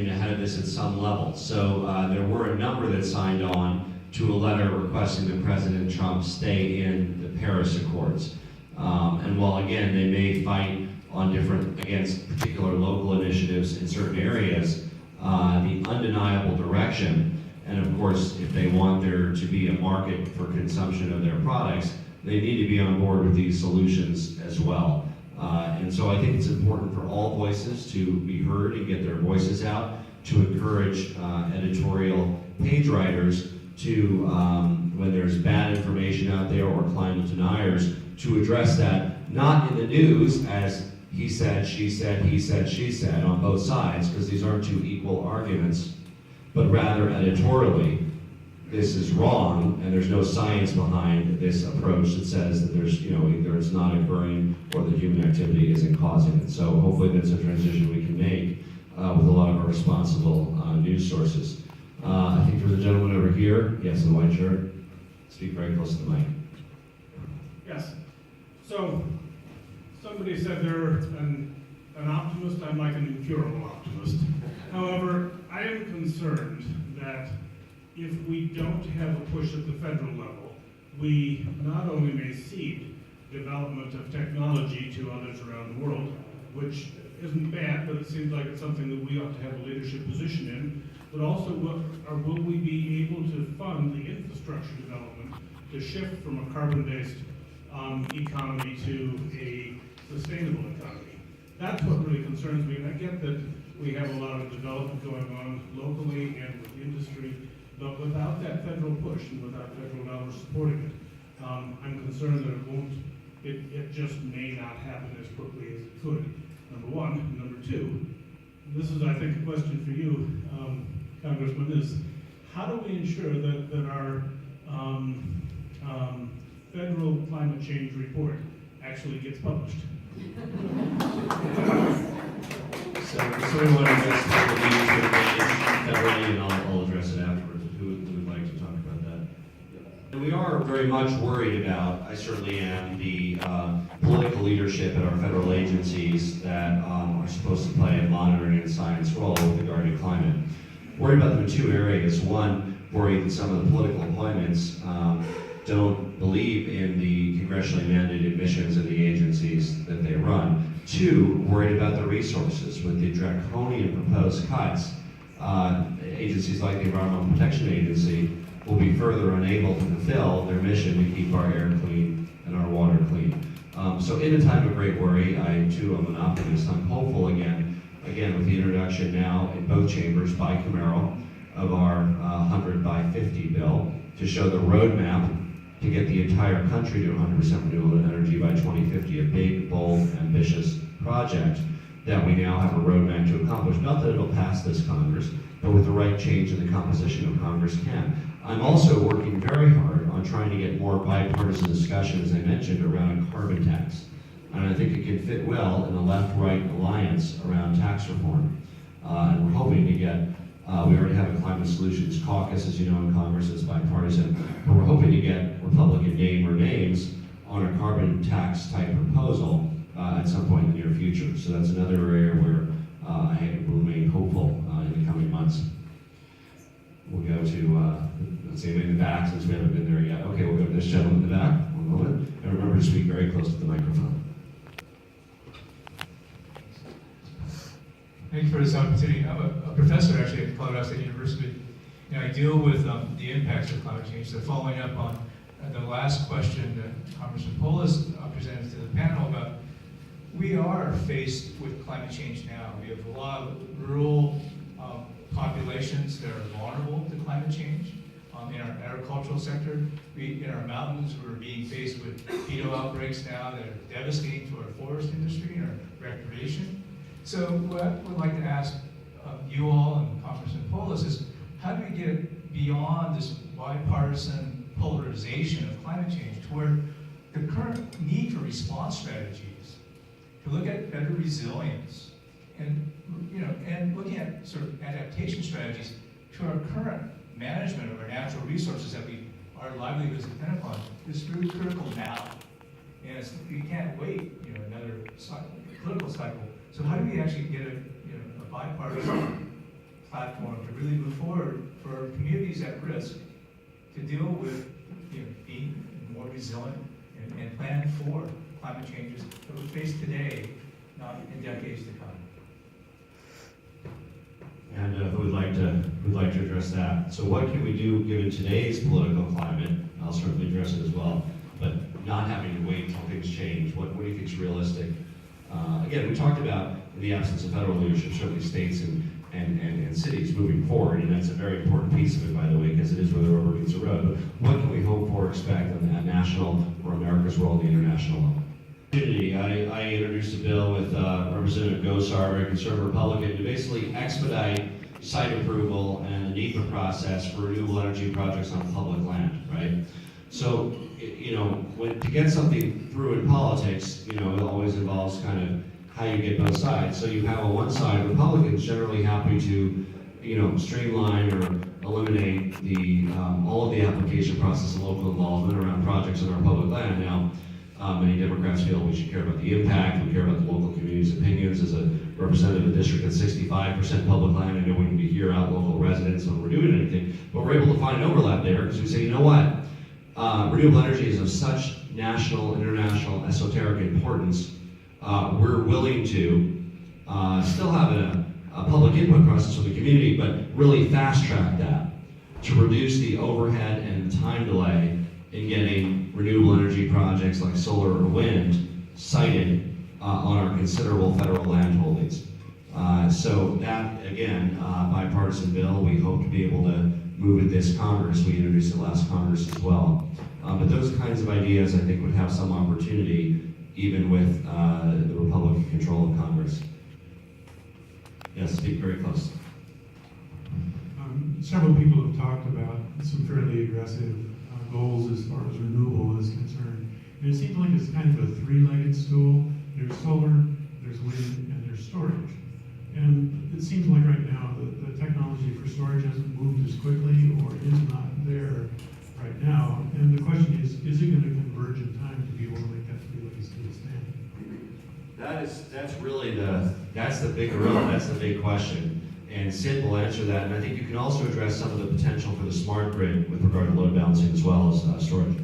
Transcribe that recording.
ahead of this at some level. So there were a number that signed on to a letter requesting that President Trump stay in the Paris Accords. And while again, they may fight on against particular local initiatives in certain areas, the undeniable direction, and of course, if they want there to be a market for consumption of their products, they need to be on board with these solutions as well. And so I think it's important for all voices to be heard and get their voices out, to encourage editorial page writers to, when there's bad information out there or climate deniers, to address that, not in the news as he said, she said, he said, she said on both sides, because these aren't two equal arguments, but rather editorially, this is wrong, and there's no science behind this approach that says that there's, either it's not occurring or that human activity isn't causing it. So hopefully that's a transition we can make with a lot of our responsible news sources. I think there's a gentleman over here, yes, in the white shirt. Speak very close to the mic. Yes. So, somebody said they're an optimist. I'm like an incurable optimist. However, I am concerned that if we don't have a push at the federal level, we not only may cede development of technology to others around the world, which isn't bad, but it seems like it's something that we ought to have a leadership position in, but also will we be able to fund the infrastructure development to shift from a carbon-based economy to a sustainable economy? That's what really concerns me, and I get that we have a lot of development going on locally and with industry, but without that federal push and without federal dollars supporting it, I'm concerned that it just may not happen as quickly as it could, number one. Number two, this is, I think, a question for you, Congressman, is how do we ensure that our federal climate change report actually gets published? So we want to address the needs for the federally, and I'll address it afterwards. Who would like to talk about that? And we are very much worried about, I certainly am, the political leadership at our federal agencies that are supposed to play a monitoring and science role with regard to climate. Worried about them in two areas. One, worried that some of the political appointments don't believe in the congressionally mandated missions of the agencies that they run. Two, worried about the resources. With the draconian proposed cuts, agencies like the Environmental Protection Agency will be further unable to fulfill their mission to keep our air clean and our water clean. So in a time of great worry, I too am an optimist. I'm hopeful again with the introduction now in both chambers by Camaro of our 100 by 50 bill to show the roadmap to get the entire country to 100% renewable energy by 2050, a big, bold, ambitious project that we now have a roadmap to accomplish. Not that it'll pass this Congress, but with the right change in the composition of Congress can. I'm also working very hard on trying to get more bipartisan discussion, as I mentioned, around a carbon tax. And I think it can fit well in a left-right alliance around tax reform. And we're hoping to get, we already have a climate solutions caucus, as you know, in Congress. It's bipartisan, but we're hoping to get Republican name or names on a carbon tax type proposal at some point in the near future. So that's another area where I will remain hopeful in the coming months. We'll go to, let's see, maybe in the back, since we haven't been there yet. Okay, we'll go to this gentleman in the back, one moment. And remember to speak very close to the microphone. Thank you for this opportunity. I'm a professor actually at Colorado State University, and I deal with the impacts of climate change. So following up on the last question that Congressman Polis presented to the panel about, we are faced with climate change now. We have a lot of rural populations that are vulnerable to climate change. In our agricultural sector, in our mountains, we're being faced with beetle outbreaks now that are devastating to our forest industry and our recreation. So what I would like to ask you all and Congressman Polis is, how do we get beyond this bipartisan polarization of climate change to where the current need for response strategies, to look at better resilience, and looking at sort of adaptation strategies to our current management of our natural resources that our livelihoods depend upon is really critical now. And we can't wait another political cycle. So how do we actually get a bipartisan platform to really move forward for communities at risk to deal with, being more resilient and plan for climate changes that we face today, not in decades to come. And who would like to address that? So what can we do given today's political climate? I'll certainly address it as well, but not having to wait until things change. What do you think is realistic? Again, we talked about in the absence of federal leadership, certainly states and cities moving forward, and that's a very important piece of it, by the way, because it is where the rubber meets the road. But what can we hope for or expect on that national or America's role at the international level? I introduced a bill with Representative Gosar, a very conservative Republican, to basically expedite site approval and the NEPA process for renewable energy projects on public land, right? So, to get something through in politics, it always involves kind of how you get both sides. So you have on one side Republicans generally happy to, streamline or eliminate the all of the application process and local involvement around projects on our public land. Now, many Democrats feel we should care about the impact, we care about the local community's opinions. As a representative of a district that's 65% public land, I know we need to hear out local residents when we're doing anything, but we're able to find an overlap there because we say, you know what? Renewable energy is of such national, international, esoteric importance. We're willing to still have a public input process with the community, but really fast track that to reduce the overhead and time delay in getting renewable energy projects like solar or wind sited on our considerable federal land holdings. So that, again, bipartisan bill, we hope to be able to move at this Congress. We introduced it last Congress as well. But those kinds of ideas, I think, would have some opportunity even with the Republican control of Congress. Yes, speak very close. Several people have talked about some fairly aggressive goals as far as renewable is concerned. And it seems like it's kind of a three-legged stool. There's solar, there's wind, and there's storage. And it seems like right now the technology for storage hasn't moved as quickly or is not there right now. And the question is it going to converge in time to be able to make that three-legged stool stand? That's really the big gorilla, that's the big question. And Sid will answer that, and I think you can also address some of the potential for the smart grid with regard to load balancing as well as storage.